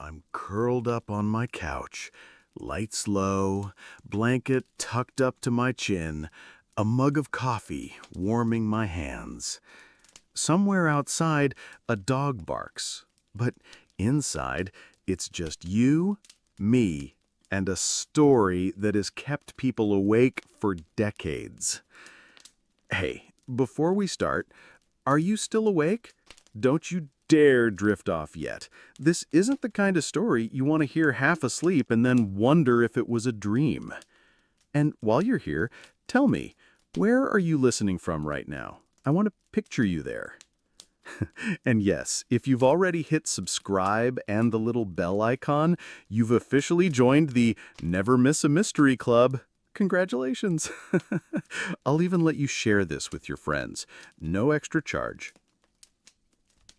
I'm curled up on my couch, lights low, blanket tucked up to my chin, a mug of coffee warming my hands. Somewhere outside, a dog barks, but inside, it's just you, me, and a story that has kept people awake for decades. Hey, before we start, are you still awake? Don't you dare drift off yet. This isn't the kind of story you want to hear half asleep and then wonder if it was a dream. And while you're here, tell me, where are you listening from right now? I want to picture you there. And yes, if you've already hit subscribe and the little bell icon, you've officially joined the Never Miss a Mystery Club. Congratulations. I'll even let you share this with your friends. No extra charge.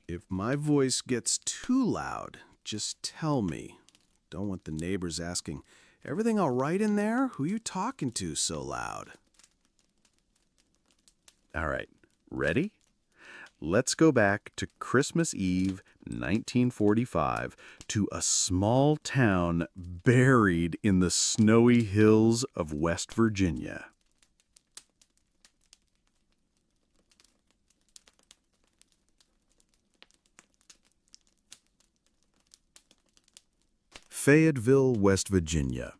If my voice gets too loud, just tell me. Don't want the neighbors asking, "Everything all right in there? Who you talking to so loud?" All right, ready? Let's go back to Christmas Eve, 1945, to a small town buried in the snowy hills of West Virginia. Fayetteville, West Virginia.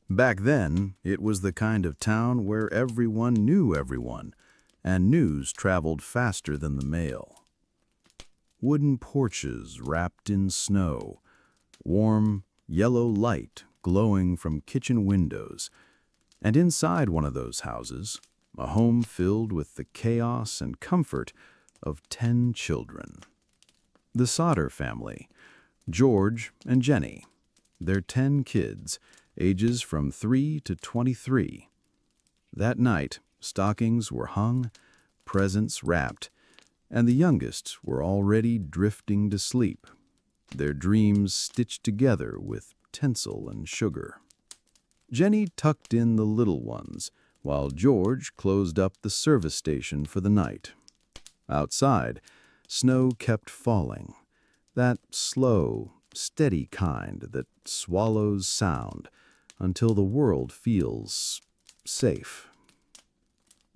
Back then, it was the kind of town where everyone knew everyone, and news traveled faster than the mail. Wooden porches wrapped in snow, warm, yellow light glowing from kitchen windows, and inside one of those houses, a home filled with the chaos and comfort of 10 children. The Sodder family, George and Jenny, their 10 kids, ages from 3 to 23. That night, stockings were hung, presents wrapped, and the youngest were already drifting to sleep, their dreams stitched together with tinsel and sugar. Jenny tucked in the little ones, while George closed up the service station for the night. Outside, snow kept falling, that slow, steady kind that swallows sound until the world feels safe.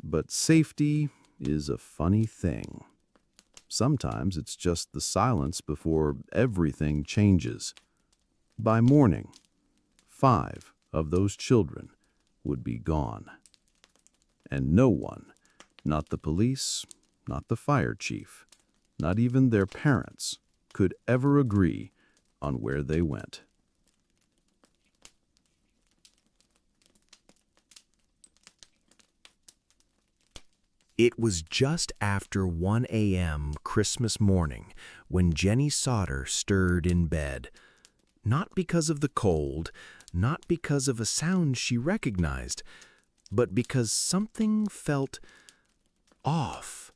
But safety is a funny thing. Sometimes it's just the silence before everything changes. By morning, 5 of those children would be gone. And no one, not the police, not the fire chief, not even their parents, could ever agree on where they went. It was just after 1 a.m. Christmas morning when Jenny Sodder stirred in bed. Not because of the cold, not because of a sound she recognized, but because something felt off.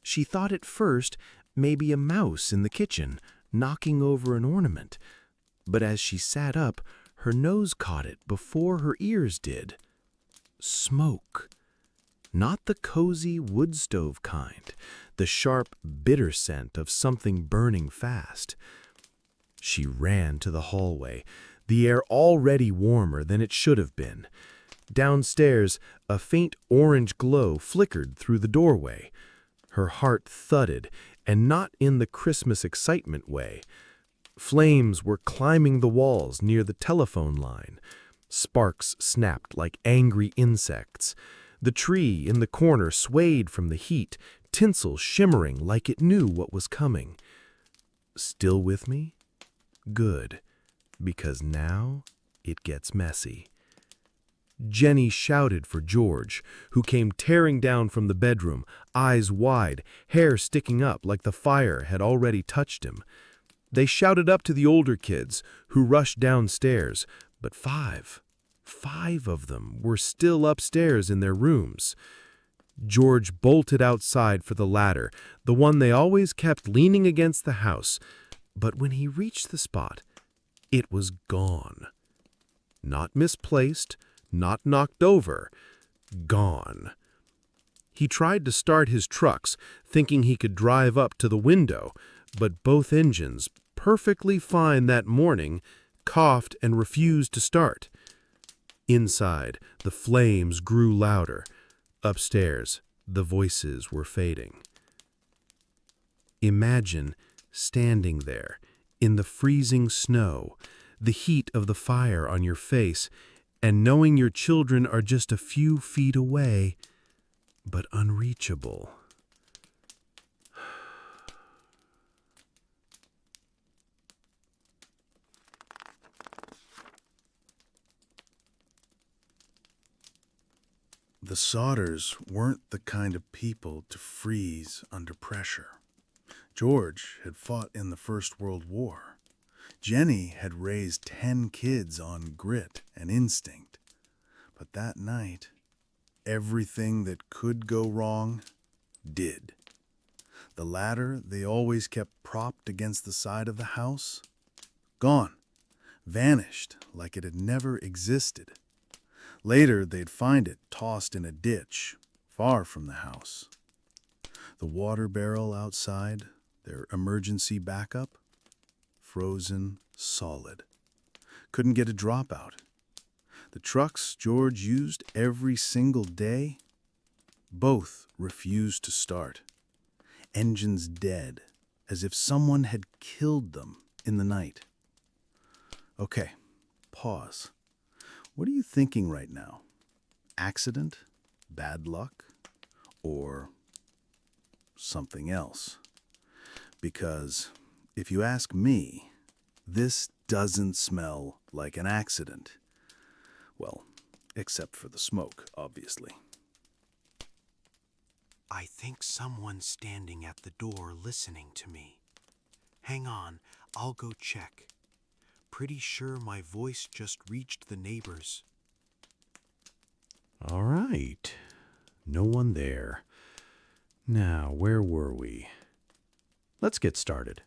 She thought at first maybe a mouse in the kitchen knocking over an ornament, but as she sat up, her nose caught it before her ears did. Smoke. Not the cozy wood stove kind, the sharp, bitter scent of something burning fast. She ran to the hallway, the air already warmer than it should have been. Downstairs, a faint orange glow flickered through the doorway. Her heart thudded, and not in the Christmas excitement way. Flames were climbing the walls near the telephone line. Sparks snapped like angry insects. The tree in the corner swayed from the heat, tinsel shimmering like it knew what was coming. Still with me? Good, because now it gets messy. Jenny shouted for George, who came tearing down from the bedroom, eyes wide, hair sticking up like the fire had already touched him. They shouted up to the older kids, who rushed downstairs, but 5 of them were still upstairs in their rooms. George bolted outside for the ladder, the one they always kept leaning against the house, but when he reached the spot, it was gone. Not misplaced, not knocked over, gone. He tried to start his trucks, thinking he could drive up to the window, but both engines perfectly fine that morning, coughed and refused to start. Inside, the flames grew louder. Upstairs, the voices were fading. Imagine standing there, in the freezing snow, the heat of the fire on your face, and knowing your children are just a few feet away, but unreachable. The Sodders weren't the kind of people to freeze under pressure. George had fought in the First World War. Jenny had raised 10 kids on grit and instinct. But that night, everything that could go wrong did. The ladder they always kept propped against the side of the house, gone, vanished like it had never existed. Later, they'd find it tossed in a ditch, far from the house. The water barrel outside, their emergency backup, frozen solid. Couldn't get a drop out. The trucks George used every single day, both refused to start. Engines dead, as if someone had killed them in the night. Okay, pause. What are you thinking right now? Accident? Bad luck? Or something else? Because if you ask me, this doesn't smell like an accident. Well, except for the smoke, obviously. I think someone's standing at the door listening to me. Hang on, I'll go check. Pretty sure my voice just reached the neighbors. All right. No one there. Now, where were we? Let's get started.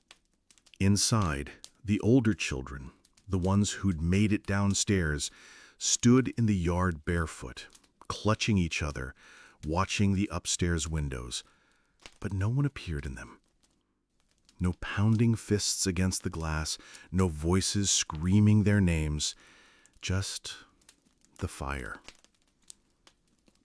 Inside, the older children, the ones who'd made it downstairs, stood in the yard barefoot, clutching each other, watching the upstairs windows. But no one appeared in them. No pounding fists against the glass, no voices screaming their names, just the fire.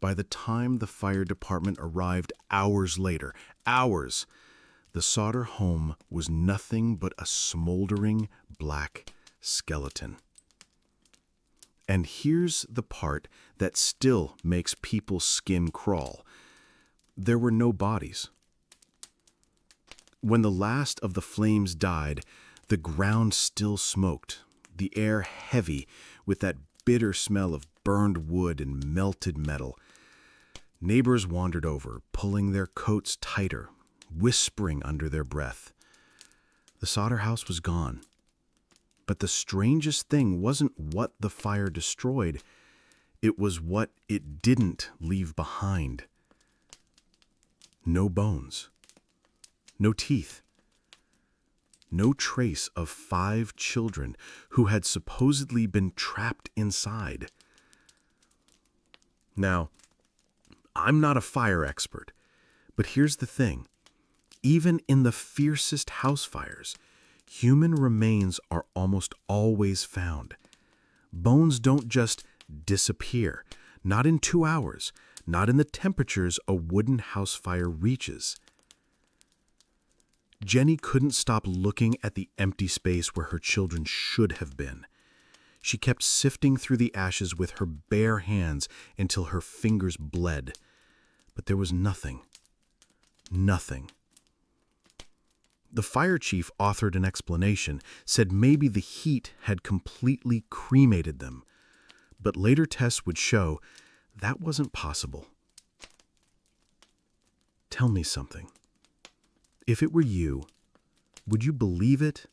By the time the fire department arrived hours later, the Sodder home was nothing but a smoldering black skeleton. And here's the part that still makes people's skin crawl. There were no bodies. When the last of the flames died, the ground still smoked, the air heavy with that bitter smell of burned wood and melted metal. Neighbors wandered over, pulling their coats tighter, whispering under their breath. The Sodder house was gone. But the strangest thing wasn't what the fire destroyed, it was what it didn't leave behind. No bones. No teeth. No trace of 5 children who had supposedly been trapped inside. Now, I'm not a fire expert, but here's the thing. Even in the fiercest house fires, human remains are almost always found. Bones don't just disappear, not in 2 hours, not in the temperatures a wooden house fire reaches. Jenny couldn't stop looking at the empty space where her children should have been. She kept sifting through the ashes with her bare hands until her fingers bled. But there was nothing. Nothing. The fire chief authored an explanation, said maybe the heat had completely cremated them. But later tests would show that wasn't possible. Tell me something. If it were you, would you believe it,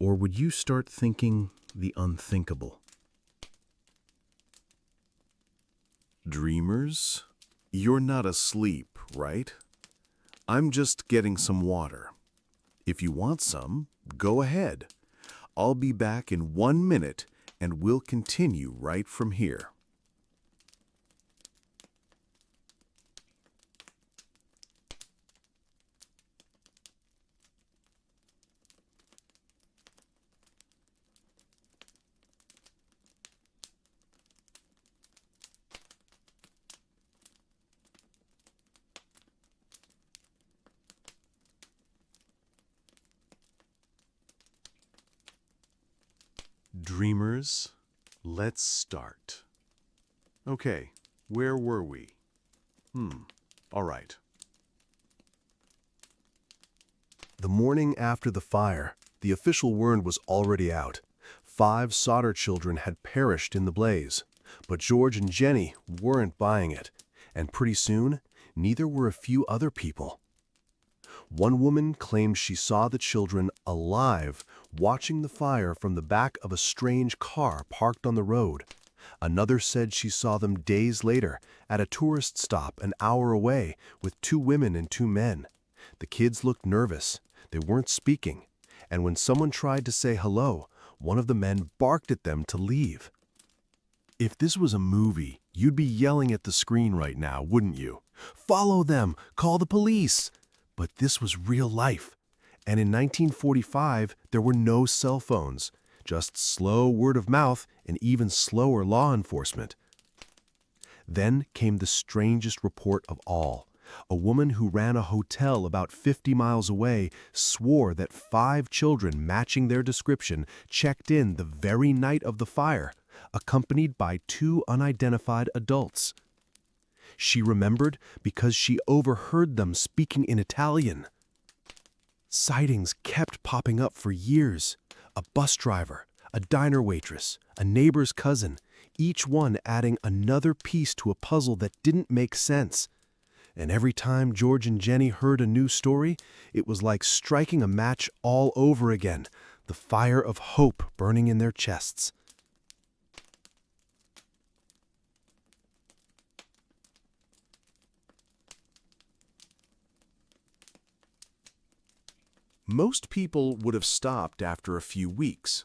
or would you start thinking the unthinkable? Dreamers, you're not asleep, right? I'm just getting some water. If you want some, go ahead. I'll be back in 1 minute, and we'll continue right from here. Dreamers, let's start. Okay, where were we? All right. The morning after the fire, the official word was already out. 5 Sodder children had perished in the blaze. But George and Jenny weren't buying it, and pretty soon, neither were a few other people. One woman claimed she saw the children alive, watching the fire from the back of a strange car parked on the road. Another said she saw them days later at a tourist stop an hour away with 2 women and 2 men. The kids looked nervous. They weren't speaking, and when someone tried to say hello, one of the men barked at them to leave. If this was a movie, you'd be yelling at the screen right now, wouldn't you? Follow them! Call the police! But this was real life. And in 1945, there were no cell phones, just slow word of mouth and even slower law enforcement. Then came the strangest report of all. A woman who ran a hotel about 50 miles away swore that 5 children matching their description checked in the very night of the fire, accompanied by 2 unidentified adults. She remembered because she overheard them speaking in Italian. Sightings kept popping up for years. A bus driver, a diner waitress, a neighbor's cousin, each one adding another piece to a puzzle that didn't make sense. And every time George and Jenny heard a new story, it was like striking a match all over again, the fire of hope burning in their chests. Most people would have stopped after a few weeks.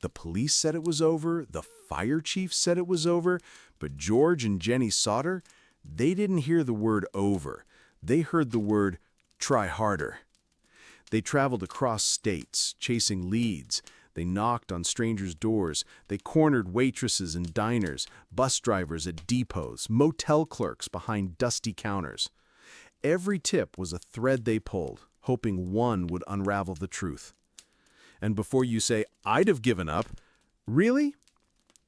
The police said it was over, the fire chief said it was over, but George and Jenny Sodder, they didn't hear the word over. They heard the word try harder. They traveled across states, chasing leads. They knocked on strangers' doors. They cornered waitresses in diners, bus drivers at depots, motel clerks behind dusty counters. Every tip was a thread they pulled, hoping one would unravel the truth. And before you say, I'd have given up, really?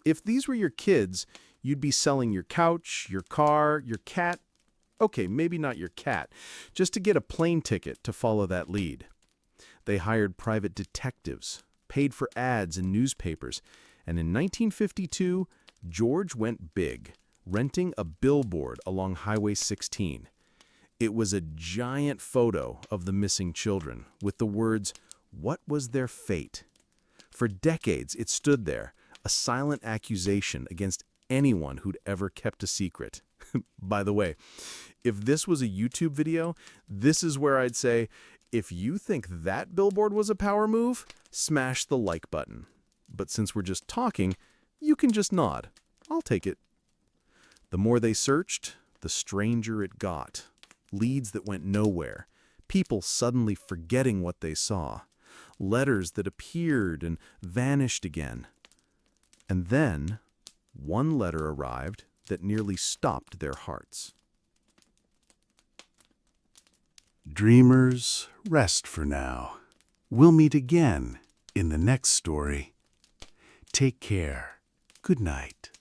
If these were your kids, you'd be selling your couch, your car, your cat. Okay, maybe not your cat, just to get a plane ticket to follow that lead. They hired private detectives, paid for ads in newspapers, and in 1952, George went big, renting a billboard along Highway 16. It was a giant photo of the missing children with the words, "What was their fate?" For decades, it stood there, a silent accusation against anyone who'd ever kept a secret. By the way, if this was a YouTube video, this is where I'd say, if you think that billboard was a power move, smash the like button. But since we're just talking, you can just nod. I'll take it. The more they searched, the stranger it got. Leads that went nowhere. People suddenly forgetting what they saw. Letters that appeared and vanished again. And then, one letter arrived that nearly stopped their hearts. Dreamers, rest for now. We'll meet again in the next story. Take care. Good night.